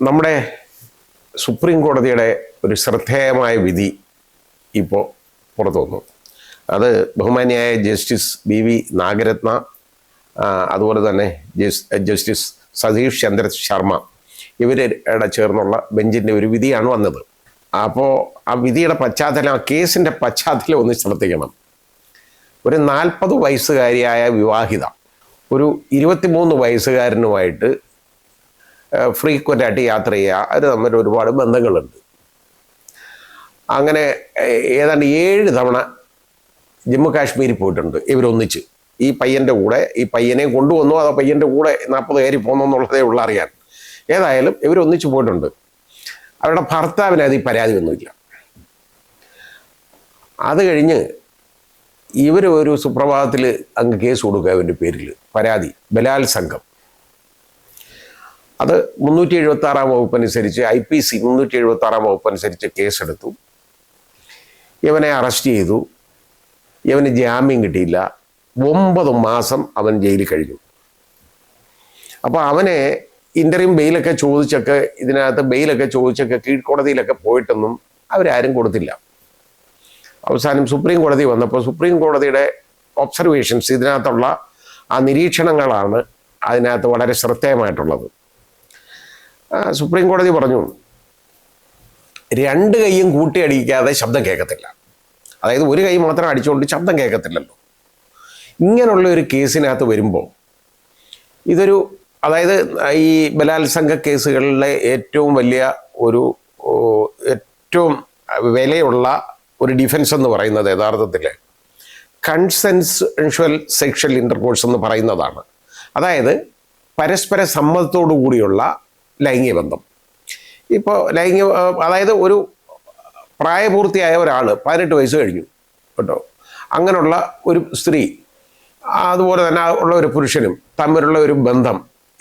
നമ്മുടെ സുപ്രീം കോടതിയുടെ ഒരു ശ്രദ്ധേയമായ വിധി ഇപ്പോൾ പുറത്തു വന്നു. അത് ബഹുമാന്യായ ജസ്റ്റിസ് BV നാഗരത്ന, അതുപോലെ തന്നെ ജസ്റ്റിസ് സതീഷ് ചന്ദ്ര ശർമ്മ ഇവരുടെ ചേർന്നുള്ള ബെഞ്ചിൻ്റെ ഒരു വിധിയാണ് വന്നത്. അപ്പോൾ ആ വിധിയുടെ പശ്ചാത്തലം, ആ കേസിൻ്റെ പശ്ചാത്തലം ഒന്ന് ശ്രദ്ധിക്കണം. ഒരു 40 വയസ്സുകാരിയായ വിവാഹിത ഒരു 23 വയസ്സുകാരനുമായിട്ട് ഫ്രീക്വൻ്റായിട്ട് യാത്ര ചെയ്യുക, അത് തമ്മിൽ ഒരുപാട് ബന്ധങ്ങളുണ്ട്. അങ്ങനെ ഏതാണ്ട് 7 തവണ ജമ്മു കാശ്മീരിൽ പോയിട്ടുണ്ട് ഇവരൊന്നിച്ച്. ഈ പയ്യൻ്റെ കൂടെ, ഈ പയ്യനെ കൊണ്ടുവന്നു, അതോ പയ്യൻ്റെ കൂടെ 40 കയറി പോന്നു എന്നുള്ളതേ ഉള്ള അറിയാൻ. ഏതായാലും ഇവരൊന്നിച്ച് പോയിട്ടുണ്ട്. അവരുടെ ഭർത്താവിന് അതിൽ പരാതി ഒന്നുമില്ല. അത് കഴിഞ്ഞ് ഇവർ ഒരു സുപ്രഭാതത്തിൽ അങ്ങ് കേസ് കൊടുക്കുക അവൻ്റെ പേരിൽ, പരാതി ബലാത്സംഗം. അത് 376 വകുപ്പ് അനുസരിച്ച്, IPC 376 വകുപ്പ് അനുസരിച്ച് കേസെടുത്തു. ഇവനെ അറസ്റ്റ് ചെയ്തു. ഇവന് ജാമ്യം കിട്ടിയില്ല. 9 മാസം അവൻ ജയിലിൽ കഴിഞ്ഞു. അപ്പോൾ അവനെ ഇൻ്ററിം ബെയിലൊക്കെ ചോദിച്ചൊക്കെ, ഇതിനകത്ത് ബെയിലൊക്കെ ചോദിച്ചൊക്കെ കീഴ്ക്കോടതിയിലൊക്കെ പോയിട്ടൊന്നും അവരാരും കൊടുത്തില്ല. അവസാനം സുപ്രീം കോടതി വന്നപ്പോൾ സുപ്രീം കോടതിയുടെ ഒബ്സർവേഷൻസ്, ഇതിനകത്തുള്ള ആ നിരീക്ഷണങ്ങളാണ് അതിനകത്ത് വളരെ ശ്രദ്ധേയമായിട്ടുള്ളത്. സുപ്രീം കോടതി പറഞ്ഞു, 2 കൈയും കൂട്ടിയടിക്കാതെ ശബ്ദം കേൾക്കത്തില്ല. അതായത് ഒരു കൈ മാത്രം അടിച്ചുകൊണ്ട് ശബ്ദം കേൾക്കത്തില്ലല്ലോ. ഇങ്ങനെയുള്ള ഒരു കേസിനകത്ത് വരുമ്പോൾ ഇതൊരു, അതായത് ഈ ബലാത്സംഗ കേസുകളിലെ ഏറ്റവും വലിയ ഏറ്റവും വിലയുള്ള ഒരു ഡിഫൻസ് എന്ന് പറയുന്നത് യഥാർത്ഥത്തിൽ കൺസെൻഷ്വൽ സെക്ഷൽ ഇൻ്റർകോഴ്സ് എന്ന് പറയുന്നതാണ്. അതായത് പരസ്പര സമ്മതത്തോടു കൂടിയുള്ള ലൈംഗിക ബന്ധം. ഇപ്പോൾ അതായത് ഒരു പ്രായപൂർത്തിയായ ഒരാൾ 18 വയസ്സ് കഴിഞ്ഞു കേട്ടോ, അങ്ങനെയുള്ള ഒരു സ്ത്രീ അതുപോലെ തന്നെ ഉള്ള ഒരു പുരുഷനും തമ്മിലുള്ള ഒരു ബന്ധം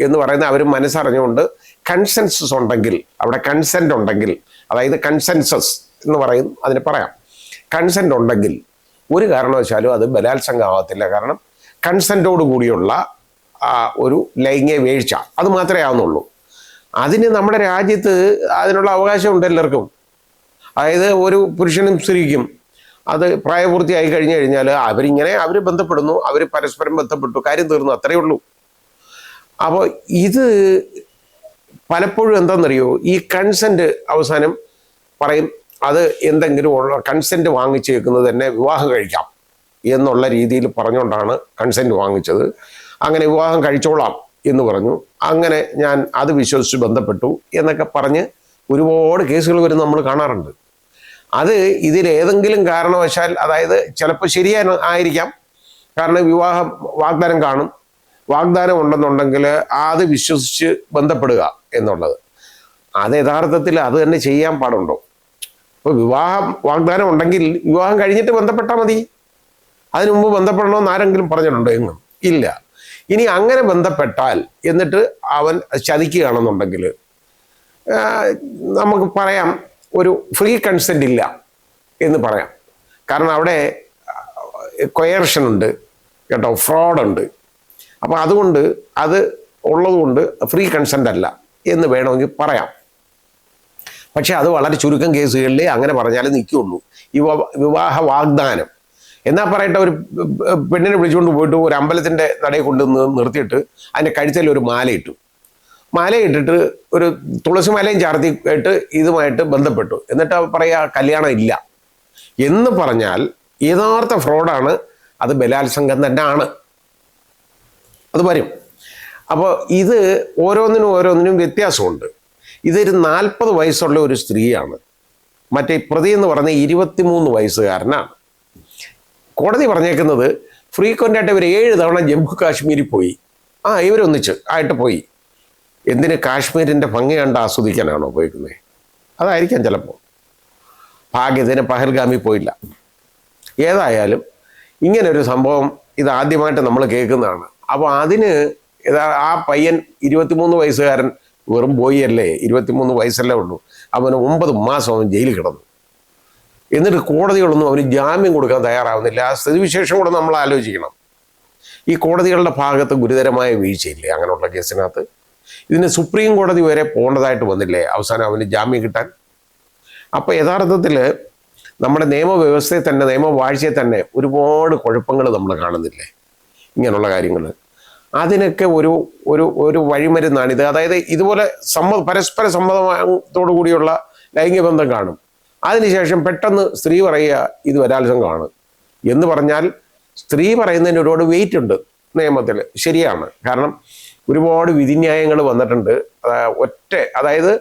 എന്ന് പറയുന്നത് അവർ മനസ്സറിഞ്ഞുകൊണ്ട് കൺസെൻസസ് ഉണ്ടെങ്കിൽ, അവിടെ കൺസെൻ്റ് ഉണ്ടെങ്കിൽ, അതായത് കൺസെൻസസ് എന്ന് പറയും, അതിന് പറയാം. കൺസെൻ്റ് ഉണ്ടെങ്കിൽ ഒരു കാരണവശാലും അത് ബലാത്സംഗമാകത്തില്ല. കാരണം കൺസെൻറ്റോട് കൂടിയുള്ള ഒരു ലൈംഗിക വീഴ്ച അത് മാത്രമേ ആവുന്നുള്ളൂ. അതിന് നമ്മുടെ രാജ്യത്ത് അതിനുള്ള അവകാശമുണ്ട് എല്ലാവർക്കും. അതായത് ഒരു പുരുഷനും സ്ത്രീക്കും അത് പ്രായപൂർത്തിയായി കഴിഞ്ഞു കഴിഞ്ഞാൽ അവർ ബന്ധപ്പെടുന്നു, അവർ പരസ്പരം ബന്ധപ്പെട്ടു, കാര്യം തീർന്നു, അത്രയേ ഉള്ളൂ. അപ്പോൾ ഇത് പലപ്പോഴും എന്താണെന്നറിയോ, ഈ കൺസെൻറ്റ് അവസാനം പറയും, അത് എന്തെങ്കിലും ഉള്ള കൺസെൻറ്റ് വാങ്ങിച്ച് വെക്കുന്നത് തന്നെ വിവാഹം കഴിക്കാം എന്നുള്ള രീതിയിൽ പറഞ്ഞുകൊണ്ടാണ് കൺസെൻറ്റ് വാങ്ങിച്ചത്. അങ്ങനെ വിവാഹം കഴിച്ചോളാം എന്ന് പറഞ്ഞു. അങ്ങനെ ഞാൻ അത് വിശ്വസിച്ച് ബന്ധപ്പെട്ടു എന്നൊക്കെ പറഞ്ഞ് ഒരുപാട് കേസുകൾ വരും നമ്മൾ കാണാറുണ്ട്. അത് ഇതിലേതെങ്കിലും കാരണവശാൽ, അതായത് ചിലപ്പോൾ ശരിയായിരിക്കാം, കാരണം വിവാഹം വാഗ്ദാനം കാണും, വാഗ്ദാനം ഉണ്ടെന്നുണ്ടെങ്കിൽ അത് വിശ്വസിച്ച് ബന്ധപ്പെടുക എന്നുള്ളത്, അത് യഥാർത്ഥത്തിൽ അത് തന്നെ ചെയ്യാൻ പാടുണ്ടോ? ഇപ്പോൾ വിവാഹം വാഗ്ദാനം ഉണ്ടെങ്കിൽ വിവാഹം കഴിഞ്ഞിട്ട് ബന്ധപ്പെട്ടാൽ മതി. അതിനു മുമ്പ് ബന്ധപ്പെടണമെന്ന് ആരെങ്കിലും പറഞ്ഞിട്ടുണ്ടോ? എങ്ങും ഇല്ല. ഇനി അങ്ങനെ ബന്ധപ്പെട്ടാൽ എന്നിട്ട് അവൻ ചതിക്കുകയാണെന്നുണ്ടെങ്കിൽ നമുക്ക് പറയാം ഒരു ഫ്രീ കൺസെൻ്റ് ഇല്ല എന്ന് പറയാം. കാരണം അവിടെ കൊയർഷൻ ഉണ്ട് കേട്ടോ, ഫ്രോഡുണ്ട്. അപ്പോൾ അതുകൊണ്ട് അത് ഉള്ളതുകൊണ്ട് ഫ്രീ കൺസെൻ്റ് അല്ല എന്ന് വേണമെങ്കിൽ പറയാം. പക്ഷെ അത് വളരെ ചുരുക്കം കേസുകളിലേ അങ്ങനെ പറഞ്ഞാലേ നിൽക്കുകയുള്ളൂ. വിവാഹ വാഗ്ദാനം എന്നാൽ പറയട്ടെ, ഒരു പെണ്ണിനെ വിളിച്ചുകൊണ്ട് പോയിട്ട് ഒരു അമ്പലത്തിൻ്റെ നടയിൽ കൊണ്ട് നിർത്തിയിട്ട് അതിൻ്റെ കഴുത്തിൽ ഒരു മാലയിട്ടിട്ട് ഒരു തുളസി മാലയും ചാർത്തിയിട്ട് ഇതുമായിട്ട് ബന്ധപ്പെട്ടു, എന്നിട്ട് പറയുക കല്യാണം ഇല്ല എന്ന് പറഞ്ഞാൽ യഥാർത്ഥ ഫ്രോഡാണ്. അത് ബലാത്സംഗം തന്നെയാണ്, അത് വരും. അപ്പോൾ ഇത് ഓരോന്നിനും വ്യത്യാസമുണ്ട്. ഇതൊരു 40 വയസ്സുള്ള ഒരു സ്ത്രീയാണ്. മറ്റേ പ്രതി എന്ന് പറഞ്ഞ 23 വയസ്സുകാരനാണ്. കോടതി പറഞ്ഞേക്കുന്നത് ഫ്രീക്വൻ്റായിട്ട് ഇവർ 7 തവണ ജമ്മു കാശ്മീരിൽ പോയി. ഇവരൊന്നിച്ച് ആയിട്ട് പോയി. എന്തിന്? കാശ്മീരിൻ്റെ ഭംഗി കണ്ട് ആസ്വദിക്കാനാണോ പോയിരിക്കുന്നത്? അതായിരിക്കാം ചിലപ്പോൾ. ഭാഗ്യത്തിന് പഹൽഗാമിൽ പോയില്ല. ഏതായാലും ഇങ്ങനൊരു സംഭവം ഇതാദ്യമായിട്ട് നമ്മൾ കേൾക്കുന്നതാണ്. അപ്പോൾ അതിന് ആ പയ്യൻ 23 വയസ്സുകാരൻ വെറും ബോയല്ലേ, 23 വയസ്സല്ലേ ഉള്ളൂ. അവന് 9 മാസം അവൻ ജയിലിൽ കിടന്നു. എന്നിട്ട് കോടതികളൊന്നും അവന് ജാമ്യം കൊടുക്കാൻ തയ്യാറാവുന്നില്ല. ആ സ്ഥിതിവിശേഷം കൂടെ നമ്മൾ ആലോചിക്കണം. ഈ കോടതികളുടെ ഭാഗത്ത് ഗുരുതരമായ വീഴ്ചയില്ലേ അങ്ങനെയുള്ള കേസിനകത്ത്? ഇതിന് സുപ്രീം കോടതി വരെ പോകേണ്ടതായിട്ട് വന്നില്ലേ അവസാനം അവന് ജാമ്യം കിട്ടാൻ? അപ്പോൾ യഥാർത്ഥത്തിൽ നമ്മുടെ നിയമവ്യവസ്ഥയെ തന്നെ, നിയമവാഴ്ചയെ തന്നെ ഒരുപാട് കുഴപ്പങ്ങൾ നമ്മൾ കാണുന്നില്ലേ ഇങ്ങനെയുള്ള കാര്യങ്ങൾ? അതിനൊക്കെ ഒരു ഒരു ഒരു വഴിമരുന്നാണിത്. അതായത് ഇതുപോലെ പരസ്പര സമ്മതത്തോടു കൂടിയുള്ള ലൈംഗിക ബന്ധം കാണും, അതിനുശേഷം പെട്ടെന്ന് സ്ത്രീ പറയുക ഇത് ബലാത്സംഗമാണ് എന്ന് പറഞ്ഞാൽ, സ്ത്രീ പറയുന്നതിന് ഒരുപാട് വെയിറ്റ് ഉണ്ട് നിയമത്തിൽ, ശരിയാണ്. കാരണം ഒരുപാട് വിധിന്യായങ്ങൾ വന്നിട്ടുണ്ട്. അതായത്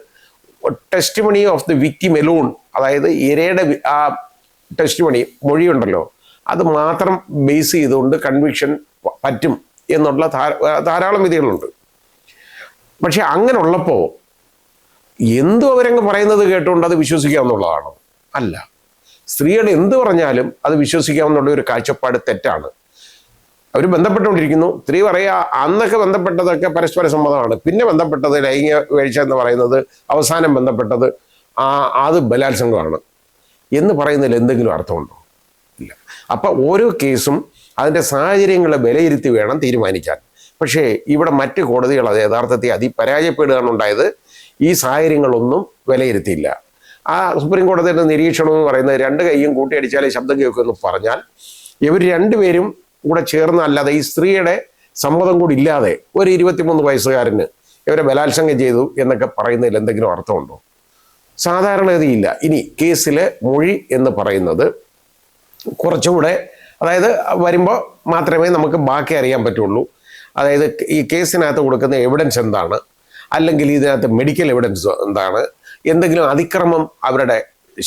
testimony of the victim alone, അതായത് ഇരയുടെ ആ ടെസ്റ്റിമണി, മൊഴിയുണ്ടല്ലോ, അത് മാത്രം ബേസ് ചെയ്തുകൊണ്ട് കൺവിക്ഷൻ പറ്റും എന്നുള്ള ധാരാളം വിധികളുണ്ട്. പക്ഷെ അങ്ങനെ ഉള്ളപ്പോൾ എന്തു അവരങ്ങ് പറയുന്നത് കേട്ടുകൊണ്ട് അത് വിശ്വസിക്കാമെന്നുള്ളതാണോ? അല്ല. സ്ത്രീകൾ എന്ത് പറഞ്ഞാലും അത് വിശ്വസിക്കാമെന്നുള്ള ഒരു കാഴ്ചപ്പാട് തെറ്റാണ്. അവർ ബന്ധപ്പെട്ടുകൊണ്ടിരിക്കുന്നു. സ്ത്രീ പറയുക അന്നൊക്കെ ബന്ധപ്പെട്ടതൊക്കെ പരസ്പര സമ്മതമാണ്, പിന്നെ ബന്ധപ്പെട്ടത് ലൈംഗിക വീഴ്ച എന്ന് പറയുന്നത്, അവസാനം ബന്ധപ്പെട്ടത് അത് ബലാത്സംഗമാണ് എന്ന് പറയുന്നതിൽ എന്തെങ്കിലും അർത്ഥമുണ്ടോ? ഇല്ല. അപ്പം ഓരോ കേസും അതിൻ്റെ സാഹചര്യങ്ങളെ വിലയിരുത്തി വേണം തീരുമാനിക്കാൻ. പക്ഷേ ഇവിടെ മറ്റ് കോടതികൾ അത് യഥാർത്ഥത്തിൽ പരാജയപ്പെടുകയാണ് ഉണ്ടായത്. ഈ സാഹചര്യങ്ങളൊന്നും വിലയിരുത്തിയില്ല. ആ സുപ്രീം കോടതിയുടെ നിരീക്ഷണം എന്ന് പറയുന്നത് രണ്ട് കൈയും കൂട്ടിയടിച്ചാലേ ശബ്ദം കേൾക്കുമെന്ന് പറഞ്ഞാൽ, ഇവർ രണ്ടുപേരും കൂടെ ചേർന്നല്ലാതെ ഈ സ്ത്രീയുടെ സമ്മതം കൂടി ഇല്ലാതെ ഒരു 23 വയസ്സുകാരന് ഇവരെ ബലാത്സംഗം ചെയ്തു എന്നൊക്കെ പറയുന്നതിൽ എന്തെങ്കിലും അർത്ഥമുണ്ടോ? സാധാരണഗതിയില്ല. ഇനി കേസിലെ മൊഴി എന്ന് പറയുന്നത് കുറച്ചുകൂടെ, അതായത് വരുമ്പോൾ മാത്രമേ നമുക്ക് ബാക്കി അറിയാൻ പറ്റുള്ളൂ. അതായത് ഈ കേസിനകത്ത് കൊടുക്കുന്ന എവിഡൻസ് എന്താണ്, അല്ലെങ്കിൽ ഇതിനകത്ത് മെഡിക്കൽ എവിഡൻസ് എന്താണ്, എന്തെങ്കിലും അതിക്രമം അവരുടെ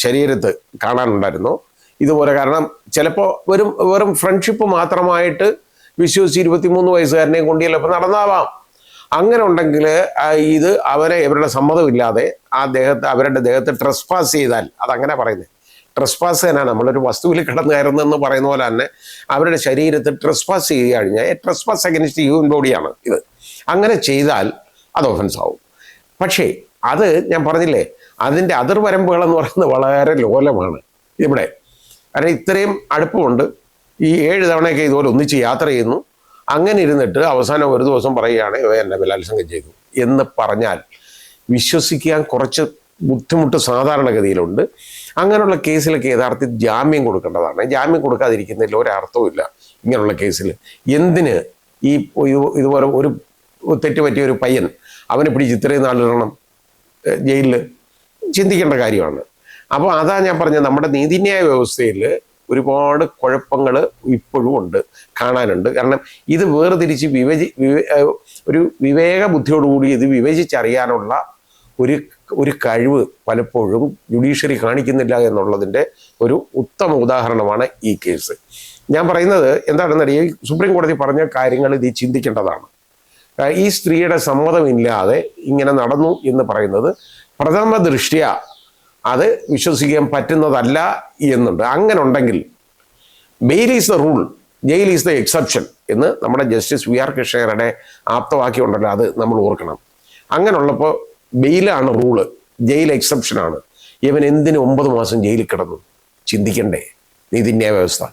ശരീരത്ത് കാണാനുണ്ടായിരുന്നോ ഇതുപോലെ. കാരണം ചിലപ്പോൾ വെറും ഫ്രണ്ട്ഷിപ്പ് മാത്രമായിട്ട് വിശ്വസിച്ച് 23 വയസ്സുകാരനെയും കൊണ്ട് ചിലപ്പോൾ നടന്നാവാം. അങ്ങനെ ഉണ്ടെങ്കിൽ ഇത് ഇവരുടെ സമ്മതമില്ലാതെ അവരുടെ ദേഹത്ത് ട്രസ്പാസ് ചെയ്താൽ, അതങ്ങനെ പറയുന്നത് ട്രസ്പാസ് തന്നെയാണ്. നമ്മളൊരു വസ്തുവിൽ കിടന്നു കയറുന്നതെന്ന് പറയുന്ന പോലെ തന്നെ അവരുടെ ശരീരത്തിൽ ട്രസ്പാസ് ചെയ്ത് കഴിഞ്ഞാൽ ട്രസ്പാസ് അഗൈൻസ്റ്റ് ഹ്യൂമൻ ബോഡിയാണ് ഇത്. അങ്ങനെ ചെയ്താൽ അത് ഒഫൻസ് ആവും. പക്ഷേ അത് ഞാൻ പറഞ്ഞില്ലേ, അതിൻ്റെ അതിർവരമ്പുകളെന്ന് പറയുന്നത് വളരെ ലോലമാണ് ഇവിടെ. കാരണം ഇത്രയും അടുപ്പമുണ്ട്. ഈ 7 തവണയൊക്കെ ഇതുപോലെ ഒന്നിച്ച് യാത്ര ചെയ്യുന്നു. അങ്ങനെ ഇരുന്നിട്ട് അവസാനം ഒരു ദിവസം പറയുകയാണ് എന്നെ ബലാത്സംഗം ചെയ്തു എന്ന് പറഞ്ഞാൽ വിശ്വസിക്കാൻ കുറച്ച് ബുദ്ധിമുട്ട് സാധാരണഗതിയിലുണ്ട്. അങ്ങനെയുള്ള കേസിലൊക്കെ യഥാർത്ഥത്തിൽ ജാമ്യം കൊടുക്കേണ്ടതാണ്. ജാമ്യം കൊടുക്കാതിരിക്കുന്നതിൽ ഒരർത്ഥവും ഇല്ല ഇങ്ങനെയുള്ള കേസിൽ. എന്തിന് ഇതുപോലെ ഒരു തെറ്റ് പറ്റിയ ഒരു പയ്യൻ അവനെ പിടിച്ച് ഇത്രയും നാളിടണം ജയിലിൽ? ചിന്തിക്കേണ്ട കാര്യമാണ്. അപ്പോൾ അതാ ഞാൻ പറഞ്ഞത്, നമ്മുടെ നീതിന്യായ വ്യവസ്ഥയിൽ ഒരുപാട് കുഴപ്പങ്ങൾ ഇപ്പോഴും ഉണ്ട്, കാണാനുണ്ട്. കാരണം ഇത് വേർതിരിച്ച് ഒരു വിവേക ബുദ്ധിയോടുകൂടി ഇത് വിവേചിച്ചറിയാനുള്ള ഒരു കഴിവ് പലപ്പോഴും ജുഡീഷ്യറി കാണിക്കുന്നില്ല എന്നുള്ളതിൻ്റെ ഒരു ഉത്തമ ഉദാഹരണമാണ് ഈ കേസ്. ഞാൻ പറയുന്നത് എന്താണെന്നറിയാം, സുപ്രീം കോടതി പറഞ്ഞ കാര്യങ്ങൾ ഇത് ചിന്തിക്കേണ്ടതാണ്. ഈ സ്ത്രീയുടെ സമ്മതമില്ലാതെ ഇങ്ങനെ നടന്നു എന്ന് പറയുന്നത് പ്രഥമ ദൃഷ്ട്യാ അത് വിശ്വസിക്കാൻ പറ്റുന്നതല്ല എന്നുണ്ട്. അങ്ങനെ ഉണ്ടെങ്കിൽ bail is the rule, jail is the exception എന്ന് നമ്മുടെ ജസ്റ്റിസ് വി ആർ കൃഷ്ണയുടെ ആപ്തവാക്യമുണ്ടല്ലോ, അത് നമ്മൾ ഓർക്കണം. അങ്ങനെയുള്ളപ്പോൾ ബെയിലാണ് റൂള്, ജയിൽ എക്സെപ്ഷനാണ്. ഇവൻ എന്തിന് 9 മാസം ജയിലിൽ കിടന്നു? ചിന്തിക്കണ്ടേ നീതിന്യായ വ്യവസ്ഥ?